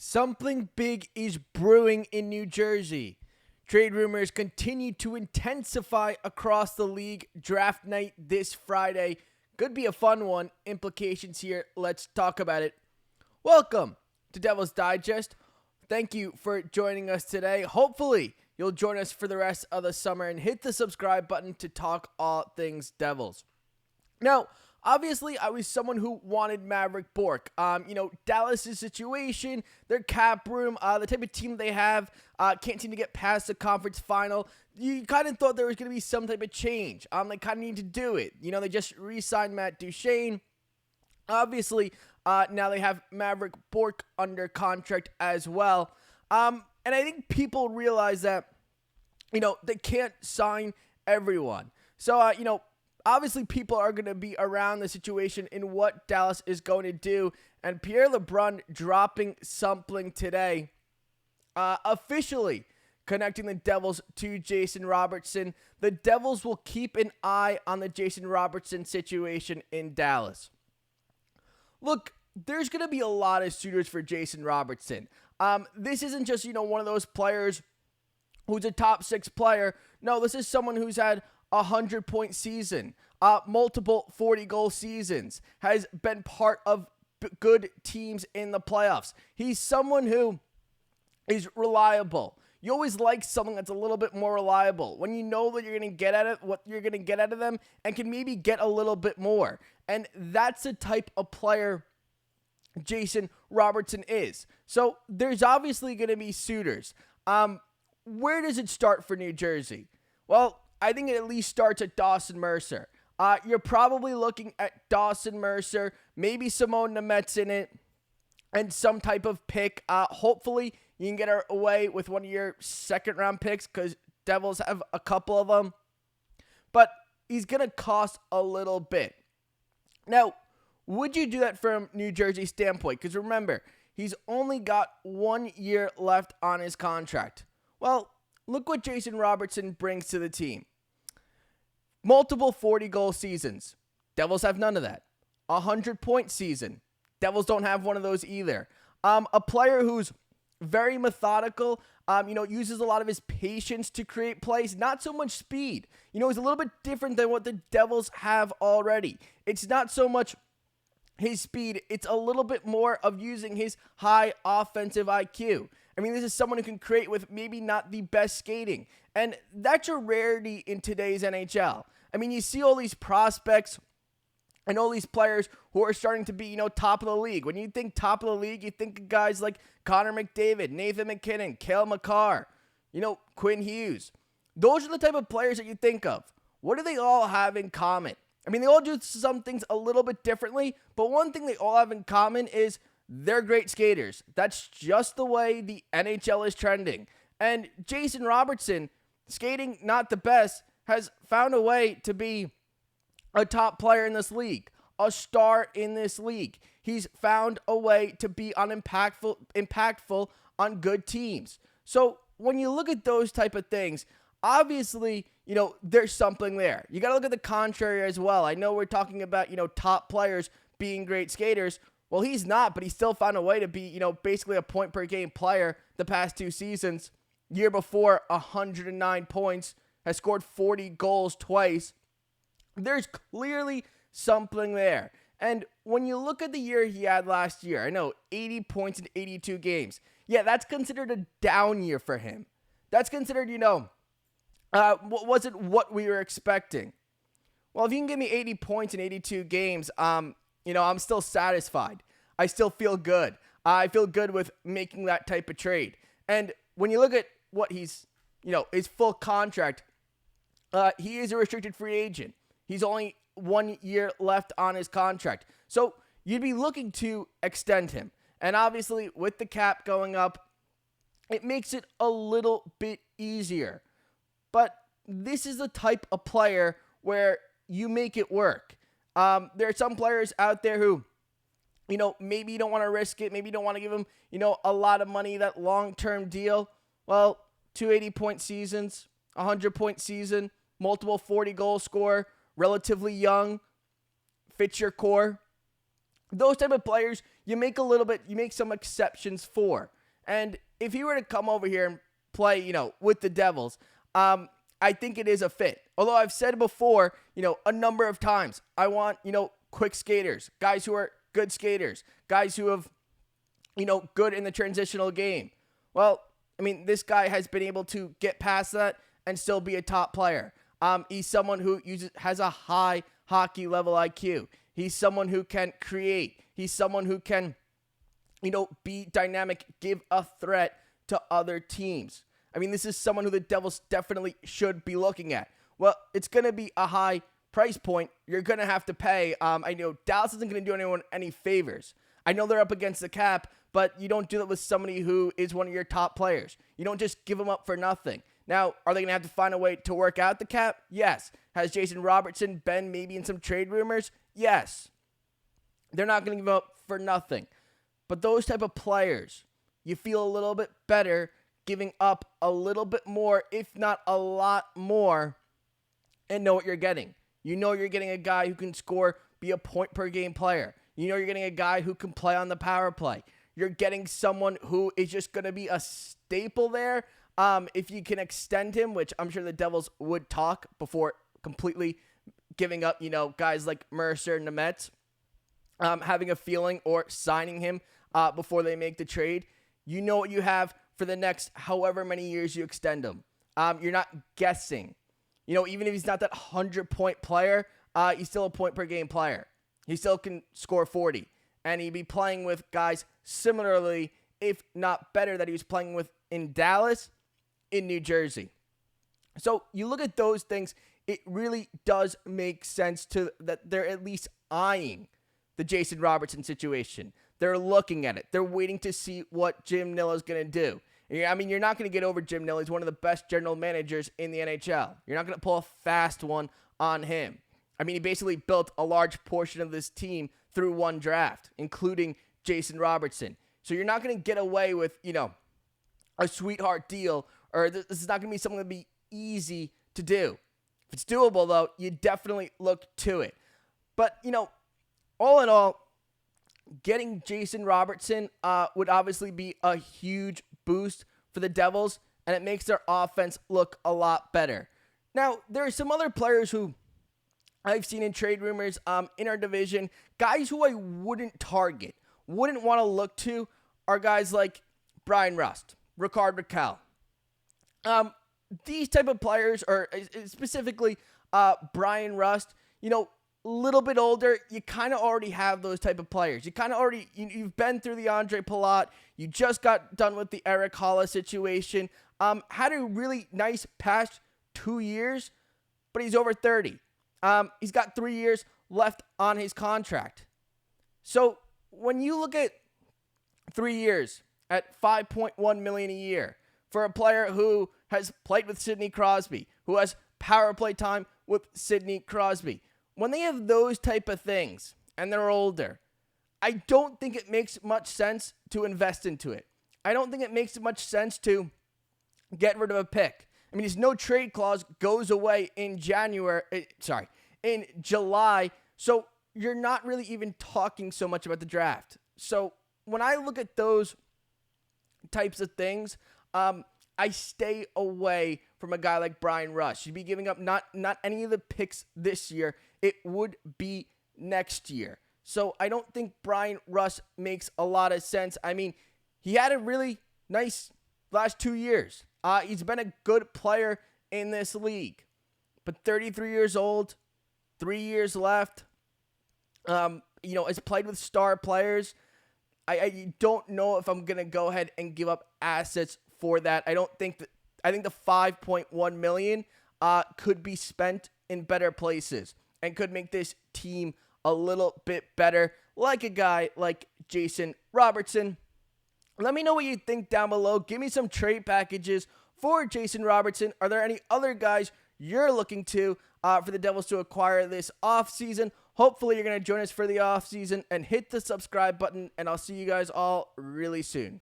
Something big is brewing in New Jersey. Trade rumors continue to intensify across the league. Draft night this Friday could be a fun one. Implications here. Let's talk about it. Welcome to Devil's Digest. Thank you for joining us today. Hopefully, you'll join us for the rest of the summer and hit the subscribe button to talk all things Devils. Now, obviously, I was someone who wanted Maverick Bourque. Dallas' situation, their cap room, the type of team they have, can't seem to get past the conference final. You kind of thought there was going to be some type of change. They kind of need to do it. They just re-signed Matt Duchene. Obviously, now they have Maverick Bourque under contract as well. And I think people realize that, they can't sign everyone. So, obviously, people are going to be around the situation in what Dallas is going to do. And Pierre LeBrun dropping something today, officially connecting the Devils to Jason Robertson. The Devils will keep an eye on the Jason Robertson situation in Dallas. Look, there's going to be a lot of suitors for Jason Robertson. This isn't just, one of those players who's a top 6 player. No, this is someone who's had 100-point season, multiple 40-goal seasons, has been part of good teams in the playoffs. He's someone who is reliable. You always like someone that's a little bit more reliable when you know that you're going to get at it, what you're going to get out of them, and can maybe get a little bit more. And that's the type of player Jason Robertson is. So there's obviously going to be suitors. Where does it start for New Jersey? Well, I think it at least starts at Dawson Mercer. You're probably looking at Dawson Mercer, maybe Simone Nemec's in it, and some type of pick. Hopefully, you can get away with one of your second-round picks because Devils have a couple of them. But he's going to cost a little bit. Now, would you do that from New Jersey standpoint? Because remember, he's only got 1 year left on his contract. Well, look what Jason Robertson brings to the team. Multiple 40-goal seasons. Devils have none of that. 100-point season. Devils don't have one of those either. A player who's very methodical, uses a lot of his patience to create plays, not so much speed. He's a little bit different than what the Devils have already. It's not so much his speed, it's a little bit more of using his high offensive IQ. This is someone who can create with maybe not the best skating. And that's a rarity in today's NHL. You see all these prospects and all these players who are starting to be, top of the league. When you think top of the league, you think of guys like Connor McDavid, Nathan MacKinnon, Cale Makar, Quinn Hughes. Those are the type of players that you think of. What do they all have in common? They all do some things a little bit differently, but one thing they all have in common is they're great skaters. That's just the way the NHL is trending. And Jason Robertson, skating not the best, has found a way to be a top player in this league, a star in this league. He's found a way to be impactful on good teams. So when you look at those type of things, obviously, there's something there. You got to look at the contrary as well. I know we're talking about, top players being great skaters. Well, he's not, but he still found a way to be, basically a point-per-game player the past 2 seasons. Year before, 109 points, has scored 40 goals twice. There's clearly something there. And when you look at the year he had last year, I know 80 points in 82 games. Yeah, that's considered a down year for him. That's considered, wasn't what we were expecting. Well, if you can give me 80 points in 82 games, I'm still satisfied. I still feel good. I feel good with making that type of trade. And when you look at what he's, his full contract, he is a restricted free agent. He's only 1 year left on his contract. So you'd be looking to extend him. And obviously, with the cap going up, it makes it a little bit easier. But this is the type of player where you make it work. There are some players out there who, maybe you don't want to risk it. Maybe you don't want to give them, a lot of money, that long-term deal. Well, 280-point seasons, 100-point season, multiple 40-goal scorer, relatively young, fits your core. Those type of players, you make some exceptions for. And if he were to come over here and play, with the Devils, I think it is a fit. Although I've said before, a number of times, I want, quick skaters, guys who are good skaters, guys who have, good in the transitional game. Well, this guy has been able to get past that and still be a top player. He's someone who has a high hockey level IQ. He's someone who can create. He's someone who can, be dynamic, give a threat to other teams. This is someone who the Devils definitely should be looking at. Well, it's going to be a high price point. You're going to have to pay. I know Dallas isn't going to do anyone any favors. I know they're up against the cap, but you don't do that with somebody who is one of your top players. You don't just give them up for nothing. Now, are they going to have to find a way to work out the cap? Yes. Has Jason Robertson been maybe in some trade rumors? Yes. They're not going to give up for nothing. But those type of players, you feel a little bit better giving up a little bit more, if not a lot more, and know what you're getting. You know you're getting a guy who can score, be a point-per-game player. You know you're getting a guy who can play on the power play. You're getting someone who is just going to be a staple there. If you can extend him, which I'm sure the Devils would talk before completely giving up, guys like Mercer and Nemec, having a feeling or signing him before they make the trade. You know what you have for the next however many years you extend him. You're not guessing. Even if he's not that 100-point player, he's still a point-per-game player. He still can score 40. And he'd be playing with guys similarly, if not better, that he was playing with in Dallas, in New Jersey. So you look at those things, it really does make sense that they're at least eyeing the Jason Robertson situation. They're looking at it. They're waiting to see what Jim Nilla's going to do. You're not going to get over Jim Nilla. He's one of the best general managers in the NHL. You're not going to pull a fast one on him. He basically built a large portion of this team through one draft, including Jason Robertson. So you're not going to get away with, a sweetheart deal, or this is not going to be something that'll be easy to do. If it's doable, though, you definitely look to it. But, all in all, getting Jason Robertson would obviously be a huge boost for the Devils, and it makes their offense look a lot better. Now, there are some other players who I've seen in trade rumors in our division, guys who I wouldn't target, wouldn't want to look to, are guys like Brian Rust, Ricard Raquel. These type of players, or specifically Brian Rust, little bit older, you kind of already have those type of players. You kind of already, you've been through the Andre Palat. You just got done with the Erik Haula situation. Had a really nice past 2 years, but he's over 30. He's got 3 years left on his contract. So when you look at 3 years at $5.1 million a year for a player who has played with Sidney Crosby, who has power play time with Sidney Crosby, when they have those type of things and they're older, I don't think it makes much sense to invest into it. I don't think it makes much sense to get rid of a pick. His no trade clause goes away in July. So you're not really even talking so much about the draft. So when I look at those types of things, I stay away from a guy like Brian Rust. You'd be giving up not any of the picks this year. It would be next year. So I don't think Brian Rust makes a lot of sense. He had a really nice last 2 years. He's been a good player in this league. But 33 years old, 3 years left, has played with star players. I don't know if I'm going to go ahead and give up assets for that. I think the $5.1 million could be spent in better places and could make this team a little bit better, like a guy like Jason Robertson. Let me know what you think down below. Give me some trade packages for Jason Robertson. Are there any other guys you're looking to for the Devils to acquire this offseason? Hopefully you're going to join us for the offseason and hit the subscribe button, and I'll see you guys all really soon.